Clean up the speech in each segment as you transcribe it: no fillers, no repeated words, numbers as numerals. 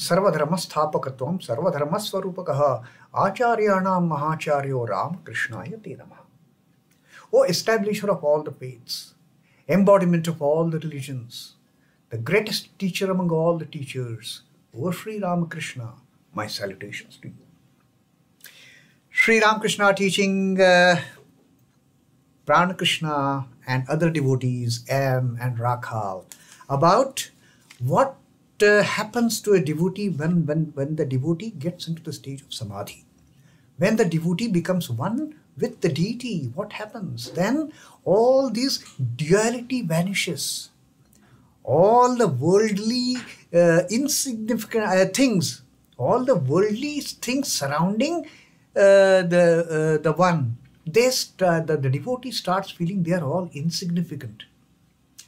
सर्वधर्मस्थापकत्वं सर्वधर्मस्वरूपकः आचार्याणां महाचार्यो Ramakrishnaaya te namaha. O establisher of all the faiths, embodiment of all the religions, the greatest teacher among all the teachers, O Sri Ramakrishna, my salutations to you. Sri Ramakrishna teaching Pranakrishna and other devotees, M and Rakhal, about what happens to a devotee when the devotee gets into the stage of samadhi. When the devotee becomes one with the deity, what happens? Then all this duality vanishes. All the worldly insignificant things, all the worldly things surrounding the one, the devotee starts feeling they are all insignificant.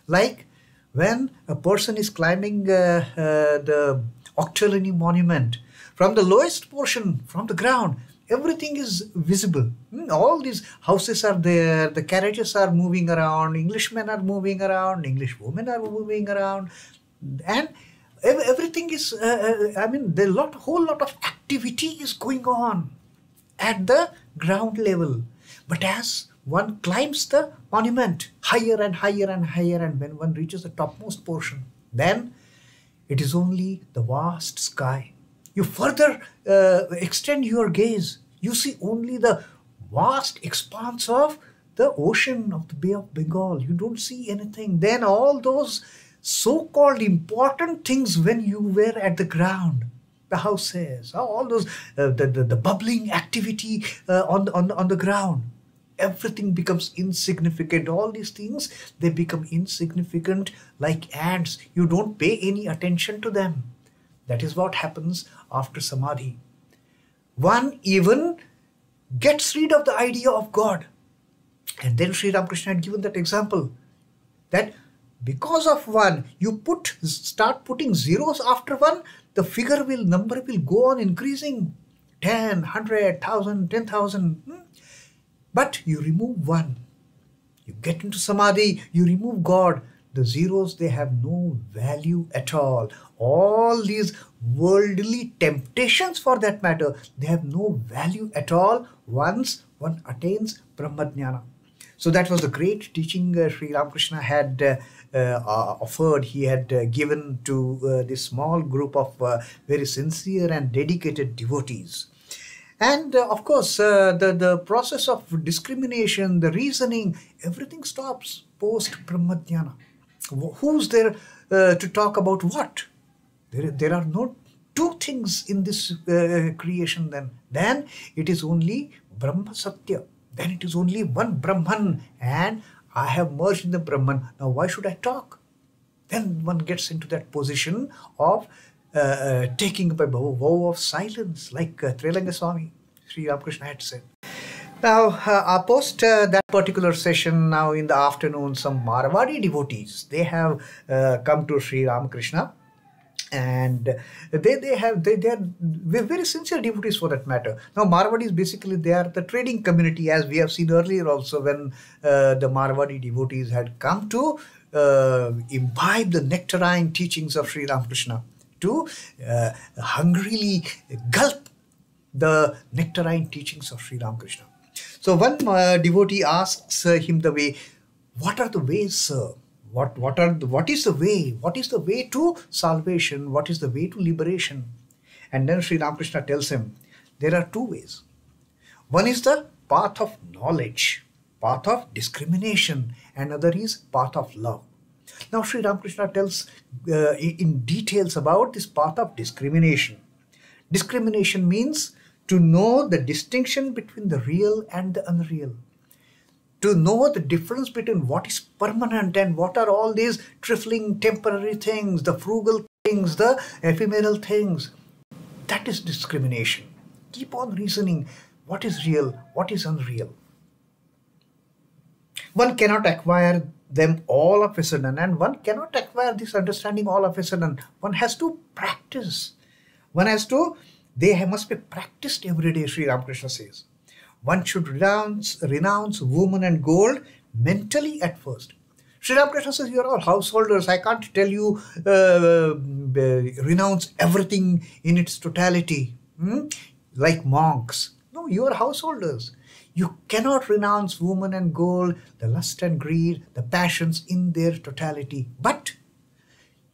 Like when a person is climbing the Octolini monument, from the lowest portion, from the ground, everything is visible. All these houses are there, the carriages are moving around, Englishmen are moving around, English women are moving around, and everything is, the whole lot of activity is going on at the ground level. But as one climbs the monument higher and higher and higher, and when one reaches the topmost portion, then it is only the vast sky. You further extend your gaze, you see only the vast expanse of the ocean of the Bay of Bengal. You don't see anything. Then all those so-called important things when you were at the ground, the houses, all those, the bubbling activity on the ground, everything becomes insignificant. All these things, they become insignificant like ants. You don't pay any attention to them. That is what happens after samadhi. One even gets rid of the idea of God. And then Sri Ramakrishna had given that example, that because of one, you start putting zeros after one, the number will go on increasing, 10, 100, 1,000, 10,000. But you remove one, you get into samadhi, you remove God, the zeros, they have no value at all. All these worldly temptations, for that matter, they have no value at all once one attains Brahmajnana. So that was the great teaching Sri Ramakrishna had offered. He had given to this small group of very sincere and dedicated devotees. And of course, the process of discrimination, the reasoning, everything stops post Brahmajnana. Who's there to talk about what? There are no two things in this creation then. Then it is only Brahma Satya. Then it is only one Brahman, and I have merged in the Brahman. Now why should I talk? Then one gets into that position of taking up a vow of silence, like Trelanga Swami, Sri Ramakrishna had said. Now, post that particular session, now in the afternoon, some Marwari devotees, they have come to Sri Ramakrishna, and they are very sincere devotees for that matter. Now, Marwadis, basically, they are the trading community, as we have seen earlier also, when the Marwadi devotees had come to imbibe the nectarine teachings of Sri Ramakrishna, to hungrily gulp the nectarine teachings of Sri Ramakrishna. So one devotee asks him the way, what are the ways, sir? What is the way? What is the way to salvation? What is the way to liberation? And then Sri Ramakrishna tells him, there are two ways. One is the path of knowledge, path of discrimination, and another is path of love. Now Sri Ramakrishna tells in details about this path of discrimination. Discrimination means to know the distinction between the real and the unreal. To know the difference between what is permanent and what are all these trifling temporary things, the frugal things, the ephemeral things. That is discrimination. Keep on reasoning what is real, what is unreal. One cannot acquire them all of a sudden, and one cannot acquire this understanding all of a sudden. One has to practice. They must be practiced every day, Sri Ramakrishna says. One should renounce woman and gold mentally at first. Sri Ramakrishna says, you're all householders. I can't tell you renounce everything in its totality, like monks. No, you are householders. You cannot renounce woman and gold, the lust and greed, the passions in their totality. But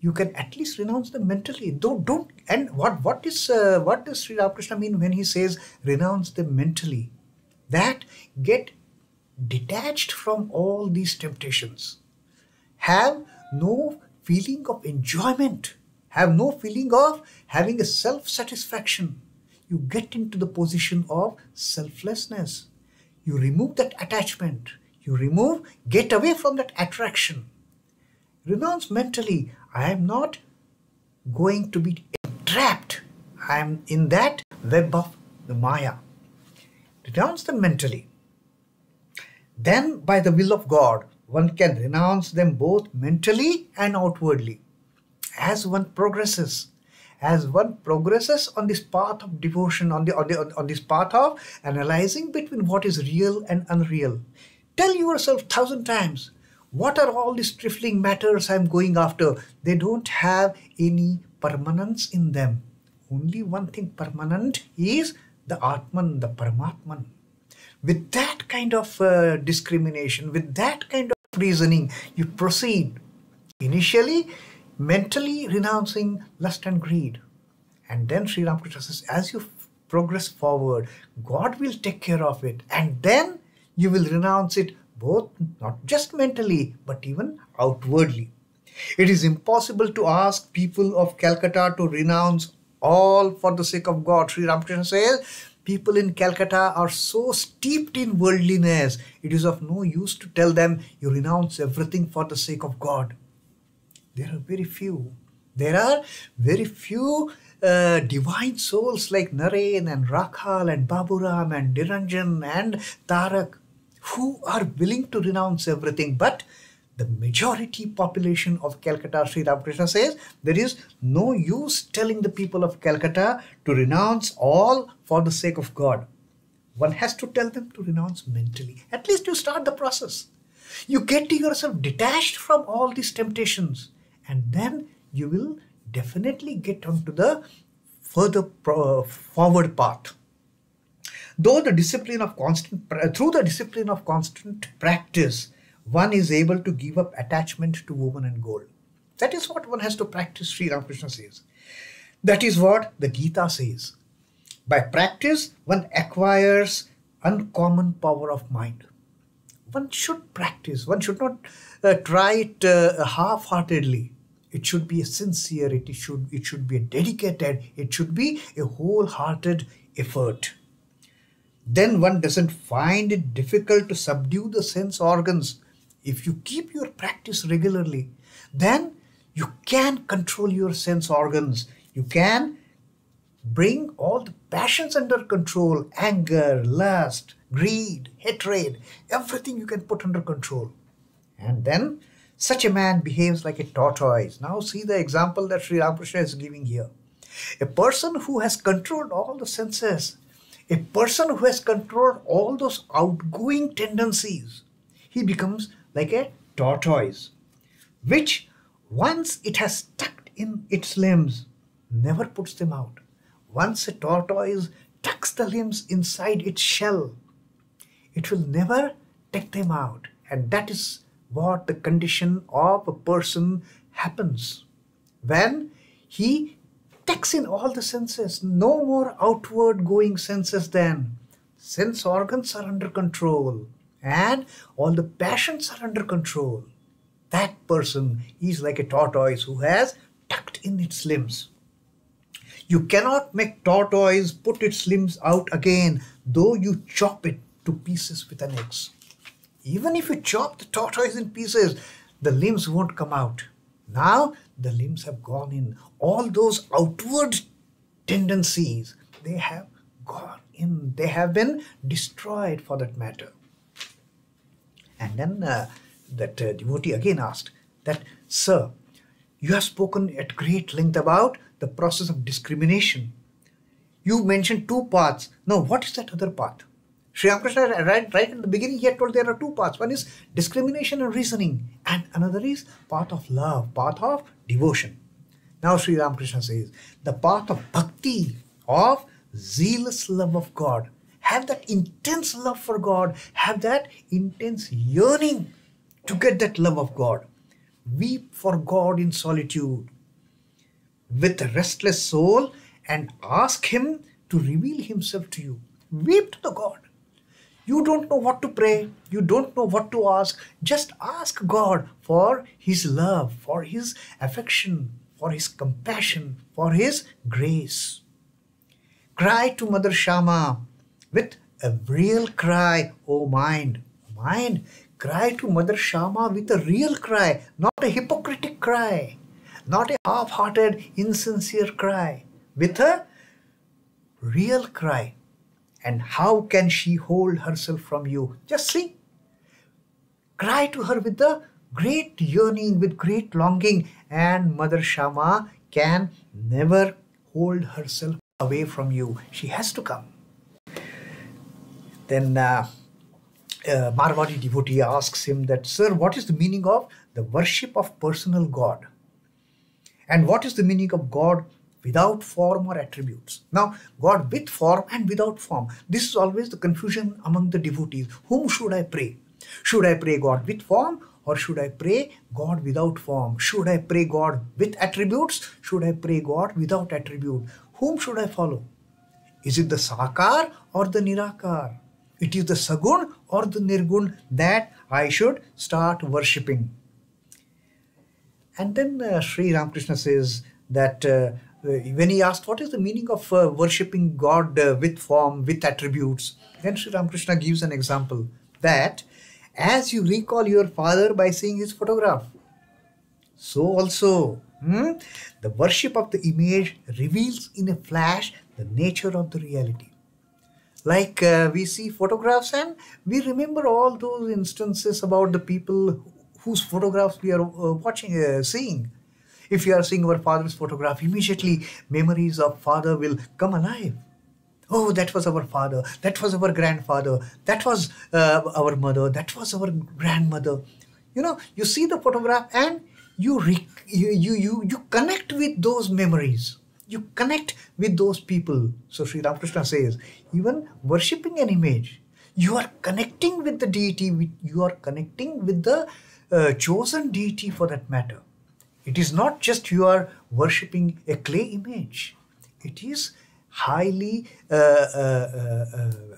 you can at least renounce them mentally. Don't. And what does Sri Ramakrishna mean when he says renounce them mentally? That get detached from all these temptations. Have no feeling of enjoyment. Have no feeling of having a self-satisfaction. You get into the position of selflessness. You remove that attachment. Get away from that attraction. Renounce mentally. I am not going to be entrapped. I am in that web of the Maya. Renounce them mentally. Then, by the will of God, one can renounce them both mentally and outwardly. As one progresses on this path of devotion, on this path of analyzing between what is real and unreal, tell yourself 1,000 times, what are all these trifling matters I'm going after? They don't have any permanence in them. Only one thing permanent is the Atman, the Paramatman. With that kind of discrimination, with that kind of reasoning, you proceed. Initially, mentally renouncing lust and greed. And then Sri Ramakrishna says, as you progress forward, God will take care of it. And then you will renounce it both, not just mentally, but even outwardly. It is impossible to ask people of Calcutta to renounce all for the sake of God. Sri Ramakrishna says, people in Calcutta are so steeped in worldliness, it is of no use to tell them you renounce everything for the sake of God. There are very few. There are very few divine souls like Naren and Rakhal and Baburam and Niranjan and Tarak who are willing to renounce everything. But the majority population of Calcutta, Sri Ramakrishna says, there is no use telling the people of Calcutta to renounce all for the sake of God. One has to tell them to renounce mentally. At least you start the process. You get yourself detached from all these temptations, and then you will definitely get onto the further forward path. Through the discipline of constant practice, one is able to give up attachment to woman and gold. That is what one has to practice, Sri Ramakrishna says. That is what the Gita says. By practice, one acquires uncommon power of mind. One should practice. One should not try it half-heartedly. It should be a sincere, it should be a dedicated, it should be a wholehearted effort. Then one doesn't find it difficult to subdue the sense organs. If you keep your practice regularly, then you can control your sense organs. You can bring all the passions under control, anger, lust, greed, hatred, everything you can put under control. And then such a man behaves like a tortoise. Now see the example that Sri Ramakrishna is giving here. A person who has controlled all the senses, a person who has controlled all those outgoing tendencies, he becomes like a tortoise, which once it has tucked in its limbs, never puts them out. Once a tortoise tucks the limbs inside its shell, it will never take them out. And that is what the condition of a person happens when he takes in all the senses. No more outward going senses then. Sense organs are under control and all the passions are under control. That person is like a tortoise who has tucked in its limbs. You cannot make tortoise put its limbs out again, though you chop it to pieces with an axe. Even if you chop the tortoise in pieces, the limbs won't come out. Now the limbs have gone in. All those outward tendencies, they have gone in. They have been destroyed for that matter. And then that devotee again asked that, Sir, you have spoken at great length about the process of discrimination. You mentioned two paths. Now what is that other path? Sri Ramakrishna, right at the beginning, he had told there are two paths. One is discrimination and reasoning, and another is path of love, path of devotion. Now Sri Ramakrishna says, the path of bhakti, of zealous love of God. Have that intense love for God. Have that intense yearning to get that love of God. Weep for God in solitude with a restless soul and ask Him to reveal Himself to you. Weep to the God. You don't know what to pray. You don't know what to ask. Just ask God for His love, for His affection, for His compassion, for His grace. Cry to Mother Shama with a real cry, O mind. Mind, cry to Mother Shama with a real cry, not a hypocritic cry, not a half-hearted, insincere cry, with a real cry. And how can she hold herself from you? Just see. Cry to her with the great yearning, with great longing, and Mother Shama can never hold herself away from you. She has to come. Then Marwari devotee asks him that, Sir, what is the meaning of the worship of personal God? And what is the meaning of God without form or attributes? Now, God with form and without form. This is always the confusion among the devotees. Whom should I pray? Should I pray God with form, or should I pray God without form? Should I pray God with attributes? Should I pray God without attribute? Whom should I follow? Is it the Sakar or the Nirakar? It is the Sagun or the Nirgun that I should start worshipping. And then Sri Ramakrishna says that when he asked what is the meaning of worshipping God with form, with attributes, then Sri Ramakrishna gives an example that as you recall your father by seeing his photograph, so also the worship of the image reveals in a flash the nature of the reality. Like we see photographs and we remember all those instances about the people whose photographs we are seeing. If you are seeing our father's photograph, immediately memories of father will come alive. Oh, that was our father, that was our grandfather, that was our mother, that was our grandmother. You know, you see the photograph and you connect with those memories. You connect with those people. So Sri Ramakrishna says, even worshipping an image, you are connecting with the deity, you are connecting with the chosen deity for that matter. It is not just you are worshipping a clay image. It is highly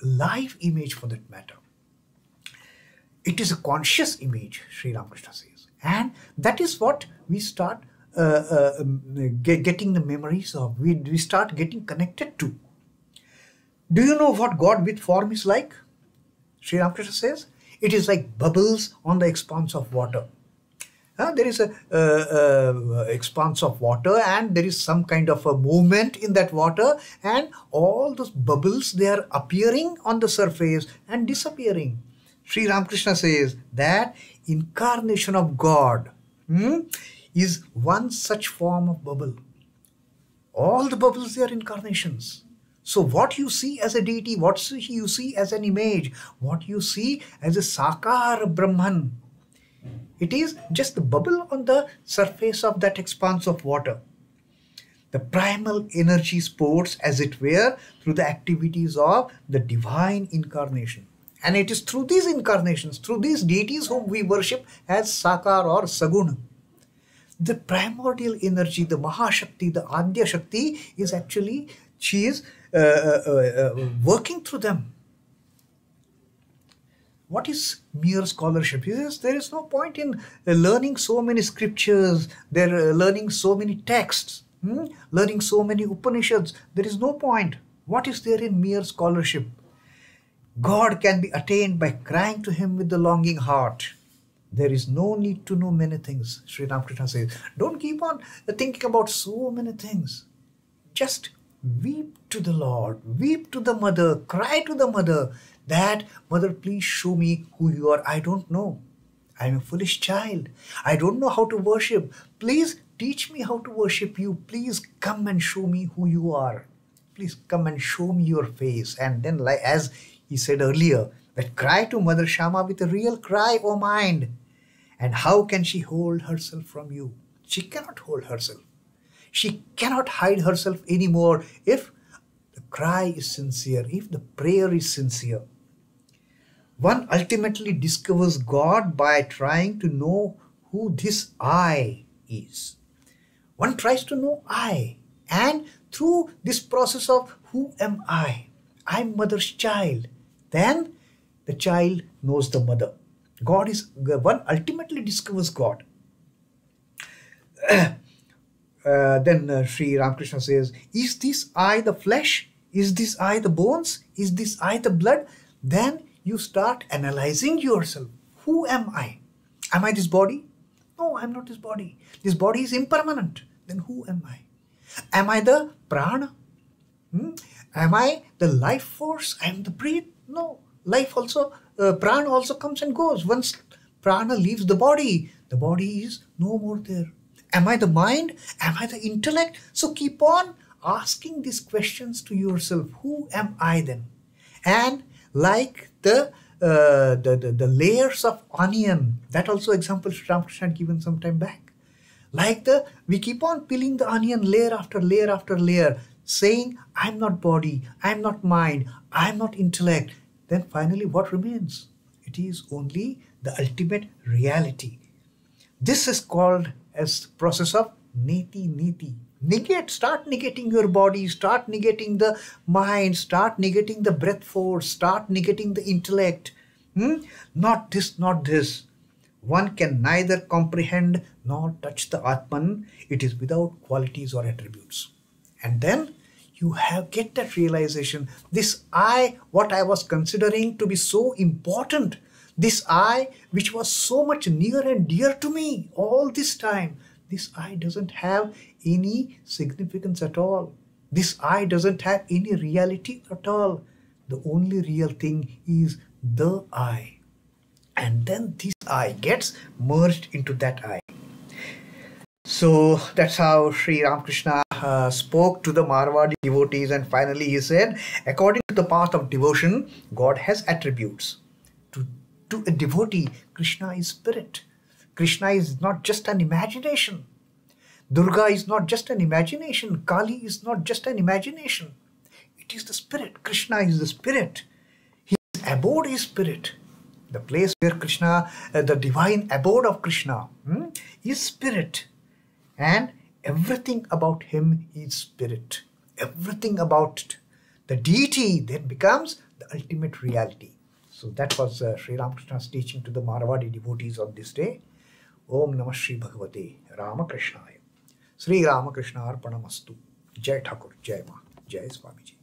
live image for that matter. It is a conscious image, Sri Ramakrishna says. And that is what we start getting the memories of. We start getting connected to. Do you know what God with form is like? Sri Ramakrishna says, it is like bubbles on the expanse of water. There is a expanse of water and there is some kind of a movement in that water, and all those bubbles, they are appearing on the surface and disappearing. Sri Ramakrishna says that incarnation of God is one such form of bubble. All the bubbles, they are incarnations. So what you see as a deity, what you see as an image, what you see as a Sakar Brahman, it is just the bubble on the surface of that expanse of water. The primal energy sports, as it were, through the activities of the divine incarnation. And it is through these incarnations, through these deities whom we worship as Sakar or Saguna. The primordial energy, the Mahashakti, the Adya Shakti is actually, she is working through them. What is mere scholarship? Yes, there is no point in learning so many scriptures, learning so many texts, learning so many Upanishads. There is no point. What is there in mere scholarship? God can be attained by crying to Him with the longing heart. There is no need to know many things, Sri Ramakrishna says. Don't keep on thinking about so many things. Just weep to the Lord, weep to the mother, cry to the mother that, Mother, please show me who you are. I don't know. I am a foolish child. I don't know how to worship. Please teach me how to worship you. Please come and show me who you are. Please come and show me your face. And then as He said earlier that cry to Mother Shama with a real cry, O mind. And how can she hold herself from you? She cannot hold herself. She cannot hide herself anymore if the cry is sincere, if the prayer is sincere. One ultimately discovers God by trying to know who this I is. One tries to know I. And through this process of who am I? I'm mother's child. Then the child knows the mother. One ultimately discovers God. Then Sri Ramakrishna says, is this I the flesh? Is this I the bones? Is this I the blood? Then you start analyzing yourself. Who am I? Am I this body? No, I'm not this body. This body is impermanent. Then who am I? Am I the prana? Am I the life force? I am the breath? No. Life also, prana also comes and goes. Once prana leaves the body is no more there. Am I the mind? Am I the intellect? So keep on asking these questions to yourself. Who am I then? And like the layers of onion, that also example Ramakrishna had given some time back. Like we keep on peeling the onion layer after layer after layer, saying, I'm not body, I'm not mind, I'm not intellect. Then finally what remains? It is only the ultimate reality. This is called as process of neti. Start negating your body, start negating the mind, start negating the breath force, start negating the intellect. Not this, not this. One can neither comprehend nor touch the Atman. It is without qualities or attributes. And then you get that realization. This I, what I was considering to be so important, this I, which was so much near and dear to me all this time, this I doesn't have any significance at all. This I doesn't have any reality at all. The only real thing is the I. And then this I gets merged into that I. So that's how Sri Ramakrishna spoke to the Marwari devotees, and finally he said, according to the path of devotion, God has attributes. To a devotee, Krishna is spirit. Krishna is not just an imagination. Durga is not just an imagination. Kali is not just an imagination. It is the spirit. Krishna is the spirit. His abode is spirit. The place where Krishna, the divine abode of Krishna, is spirit. And everything about him is spirit. Everything about the deity then becomes the ultimate reality. So that was Sri Ramakrishna's teaching to the Marwari devotees on this day. Om Namah Shri Bhagavate Ramakrishnaya. Sri Ramakrishna Arpanamastu. Jai Thakur, Jai Ma, Jai Swamiji.